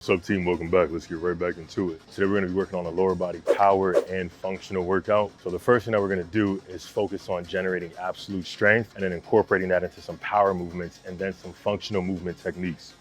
What's up, team? Welcome back. Let's get right back into it. Today we're going to be working on a lower body power and functional workout. So the first thing that we're going to do is focus on generating absolute strength and then incorporating that into some power movements and then some functional movement techniques.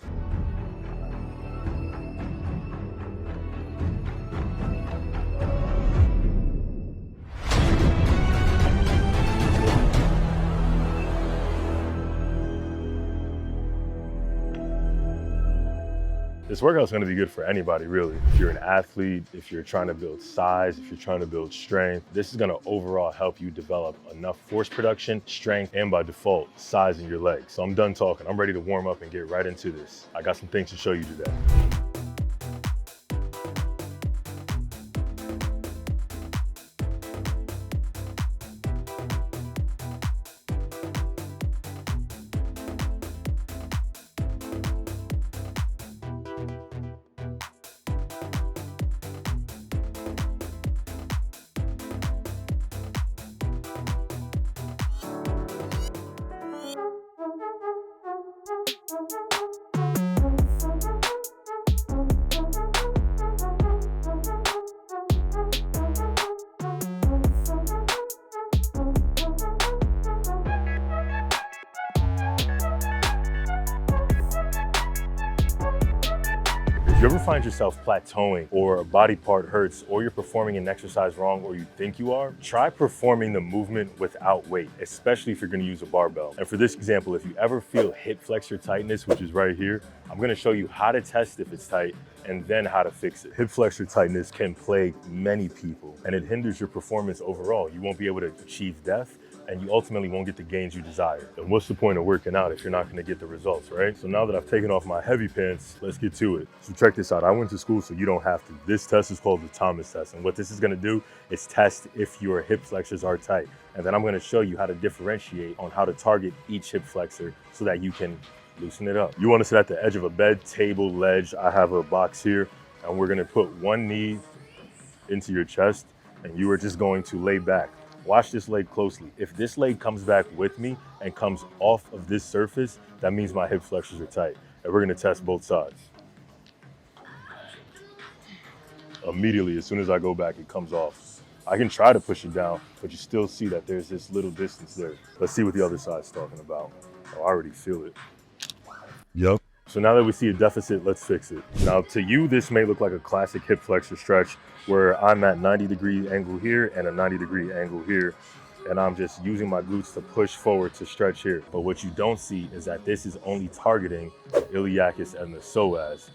This workout is going to be good for anybody, really. If you're an athlete, if you're trying to build size, if you're trying to build strength, this is going to overall help you develop enough force production, strength, and by default, size in your legs. So I'm done talking. I'm ready to warm up and get right into this. I got some things to show you today. If you ever find yourself plateauing or a body part hurts or you're performing an exercise wrong or you think you are, try performing the movement without weight, especially if you're going to use a barbell. And for this example, if you ever feel hip flexor tightness, which is right here, I'm going to show you how to test if it's tight and then how to fix it. Hip flexor tightness can plague many people and it hinders your performance overall. You won't be able to achieve depth and you ultimately won't get the gains you desire. And what's the point of working out if you're not gonna get the results, right? So now that I've taken off my heavy pants, let's get to it. So check this out, I went to school so you don't have to. This test is called the Thomas test. And what this is gonna do is test if your hip flexors are tight. And then I'm gonna show you how to differentiate on how to target each hip flexor so that you can loosen it up. You wanna sit at the edge of a bed, table, ledge. I have a box here and we're gonna put one knee into your chest and you are just going to lay back. Watch this leg closely. If this leg comes back with me and comes off of this surface, that means my hip flexors are tight. And we're gonna test both sides. Immediately, as soon as I go back, it comes off. I can try to push it down, but you still see that there's this little distance there. Let's see what the other side's talking about. Oh, I already feel it. Yep. So now that we see a deficit, let's fix it. Now to you, this may look like a classic hip flexor stretch where I'm at 90-degree angle here and a 90-degree angle here. And I'm just using my glutes to push forward to stretch here. But what you don't see is that this is only targeting the iliacus and the psoas.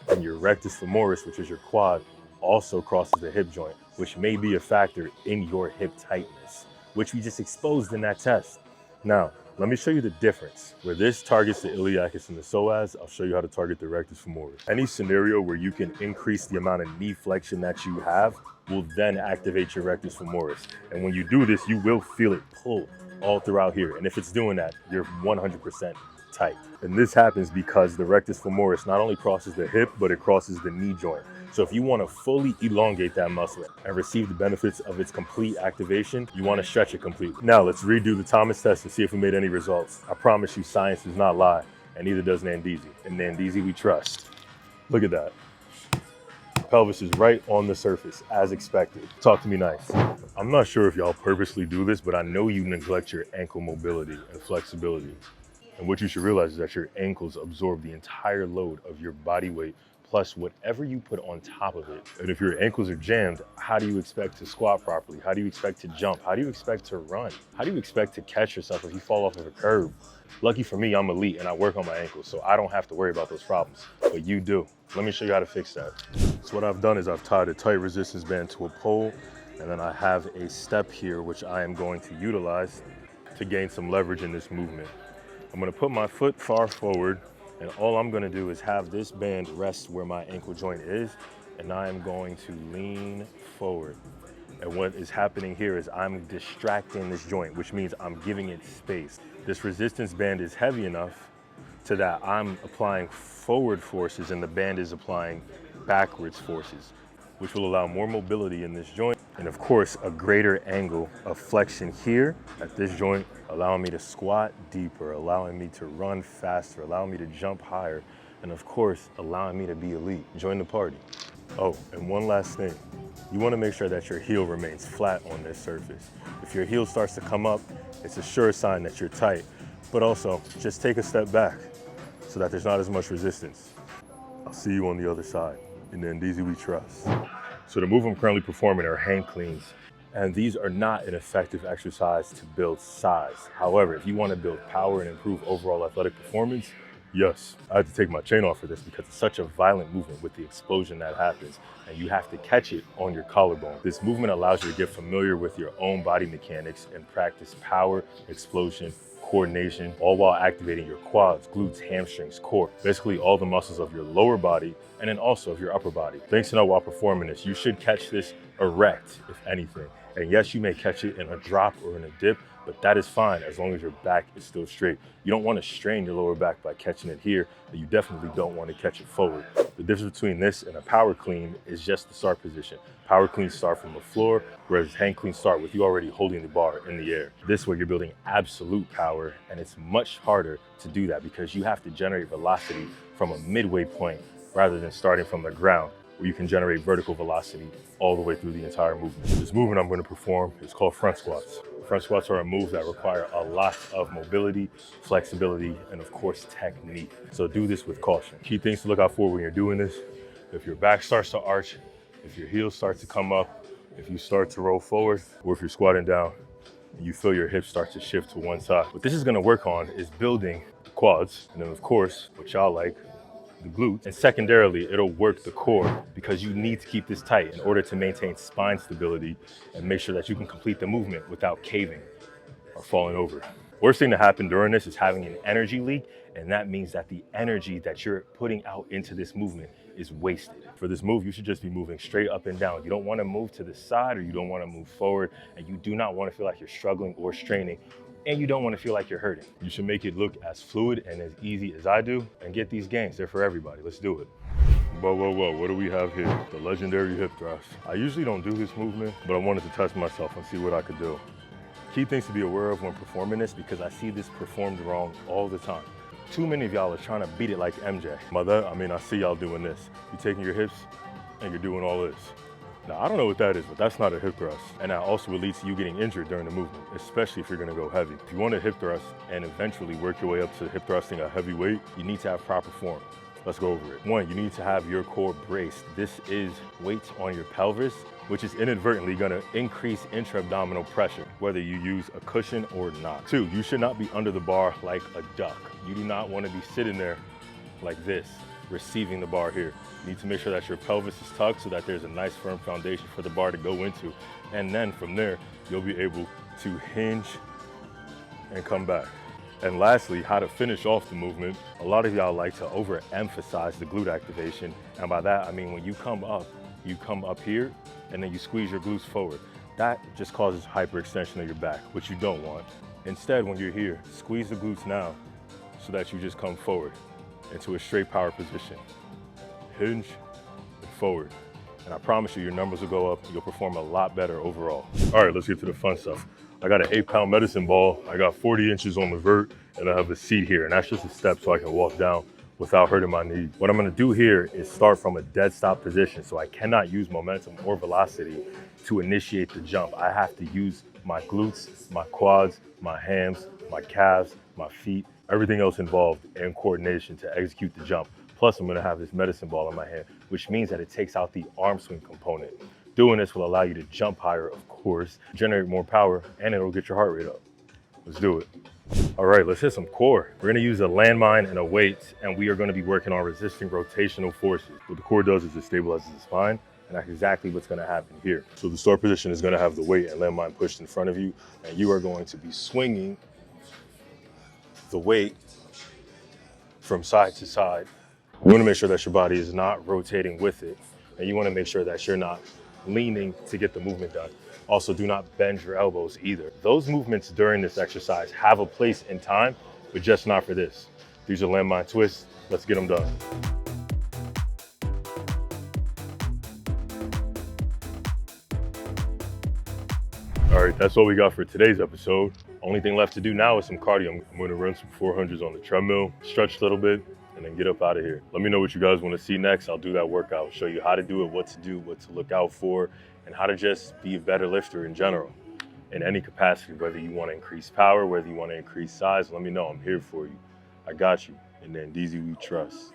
And your rectus femoris, which is your quad, also crosses the hip joint, which may be a factor in your hip tightness, which we just exposed in that test. Now, let me show you the difference. Where this targets the iliacus and the psoas, I'll show you how to target the rectus femoris. Any scenario where you can increase the amount of knee flexion that you have will then activate your rectus femoris. And when you do this, you will feel it pull all throughout here. And if it's doing that, you're 100% tight. And this happens because the rectus femoris not only crosses the hip, but it crosses the knee joint. So if you want to fully elongate that muscle and receive the benefits of its complete activation, you want to stretch it completely. Now let's redo the Thomas test and see if we made any results. I promise you science does not lie, and neither does Nandisi. And Nandisi we trust. Look at that. Pelvis is right on the surface as expected. Talk to me nice. I'm not sure if y'all purposely do this, but I know you neglect your ankle mobility and flexibility. And what you should realize is that your ankles absorb the entire load of your body weight plus whatever you put on top of it. And if your ankles are jammed, how do you expect to squat properly? How do you expect to jump? How do you expect to run? How do you expect to catch yourself if you fall off of a curb? Lucky for me, I'm elite and I work on my ankles, so I don't have to worry about those problems, but you do. Let me show you how to fix that. So what I've done is I've tied a tight resistance band to a pole, and then I have a step here, which I am going to utilize to gain some leverage in this movement. I'm gonna put my foot far forward, and all I'm gonna do is have this band rest where my ankle joint is, and I am going to lean forward. And what is happening here is I'm distracting this joint, which means I'm giving it space. This resistance band is heavy enough to that I'm applying forward forces and the band is applying backwards forces, which will allow more mobility in this joint. And of course, a greater angle of flexion here at this joint, allowing me to squat deeper, allowing me to run faster, allowing me to jump higher, and of course, allowing me to be elite. Join the party. Oh, and one last thing. You want to make sure that your heel remains flat on this surface. If your heel starts to come up, it's a sure sign that you're tight. But also, just take a step back so that there's not as much resistance. I'll see you on the other side. In the Ndizi we trust. So the move I'm currently performing are hang cleans. And these are not an effective exercise to build size. However, if you want to build power and improve overall athletic performance, yes. I had to take my chain off for this because it's such a violent movement with the explosion that happens, and you have to catch it on your collarbone. This movement allows you to get familiar with your own body mechanics and practice power, explosion, coordination, all while activating your quads, glutes, hamstrings, core, basically all the muscles of your lower body and then also of your upper body. Things to know while performing this, you should catch this erect, if anything. And yes, you may catch it in a drop or in a dip, but that is fine as long as your back is still straight. You don't want to strain your lower back by catching it here, and you definitely don't want to catch it forward. The difference between this and a power clean is just the start position. Power cleans start from the floor, whereas hang cleans start with you already holding the bar in the air. This way you're building absolute power, and it's much harder to do that because you have to generate velocity from a midway point rather than starting from the ground, where you can generate vertical velocity all the way through the entire movement. This movement I'm going to perform is called front squats. Front squats are a move that require a lot of mobility, flexibility, and of course, technique. So do this with caution. Key things to look out for when you're doing this: if your back starts to arch, if your heels start to come up, if you start to roll forward, or if you're squatting down and you feel your hips start to shift to one side. What this is going to work on is building the quads, and then of course, what y'all like, the glutes, and secondarily, it'll work the core because you need to keep this tight in order to maintain spine stability and make sure that you can complete the movement without caving or falling over. Worst thing to happen during this is having an energy leak, and that means that the energy that you're putting out into this movement is wasted. For this move, you should just be moving straight up and down. You don't want to move to the side or you don't want to move forward, and you do not want to feel like you're struggling or straining, and you don't want to feel like you're hurting. You should make it look as fluid and as easy as I do and get these gains. They're for everybody. Let's do it. Whoa, whoa, whoa, what do we have here? The legendary hip thrust. I usually don't do this movement, but I wanted to test myself and see what I could do. Key things to be aware of when performing this, because I see this performed wrong all the time. Too many of y'all are trying to beat it like MJ. By that, I mean, I see y'all doing this. You're taking your hips and you're doing all this. Now, I don't know what that is, but that's not a hip thrust. And that also will lead to you getting injured during the movement, especially if you're gonna go heavy. If you want to hip thrust and eventually work your way up to hip thrusting a heavy weight, you need to have proper form. Let's go over it. One, you need to have your core braced. This is weight on your pelvis, which is inadvertently gonna increase intra-abdominal pressure, whether you use a cushion or not. Two, you should not be under the bar like a duck. You do not wanna be sitting there like this, receiving the bar here. You need to make sure that your pelvis is tucked so that there's a nice firm foundation for the bar to go into. And then from there, you'll be able to hinge and come back. And lastly, how to finish off the movement. A lot of y'all like to overemphasize the glute activation. And by that, I mean when you come up here and then you squeeze your glutes forward. That just causes hyperextension of your back, which you don't want. Instead, when you're here, squeeze the glutes now so that you just come forward into a straight power position. Hinge and forward. And I promise you, your numbers will go up and you'll perform a lot better overall. All right, let's get to the fun stuff. I got an 8-pound medicine ball. I got 40 inches on the vert, and I have a seat here. And that's just a step so I can walk down without hurting my knee. What I'm gonna do here is start from a dead stop position. So I cannot use momentum or velocity to initiate the jump. I have to use my glutes, my quads, my hams, my calves, my feet, everything else involved in coordination to execute the jump. Plus, I'm gonna have this medicine ball in my hand, which means that it takes out the arm swing component. Doing this will allow you to jump higher, of course, generate more power, and it'll get your heart rate up. Let's do it. All right, let's hit some core. We're gonna use a landmine and a weight, and we are gonna be working on resisting rotational forces. What the core does is it stabilizes the spine, and that's exactly what's gonna happen here. So the start position is gonna have the weight and landmine pushed in front of you, and you are going to be swinging the weight from side to side. You wanna make sure that your body is not rotating with it, and you wanna make sure that you're not leaning to get the movement done. Also, do not bend your elbows either. Those movements during this exercise have a place in time, but just not for this. These are landmine twists. Let's get them done. All right, that's all we got for today's episode. Only thing left to do now is some cardio. I'm gonna run some 400s on the treadmill, stretch a little bit, and then get up out of here. Let me know what you guys want to see next. I'll do that workout, show you how to do it, what to do, what to look out for, and how to just be a better lifter in general, in any capacity, whether you want to increase power, whether you want to increase size. Let me know. I'm here for you. I got you. And then DZ, we trust.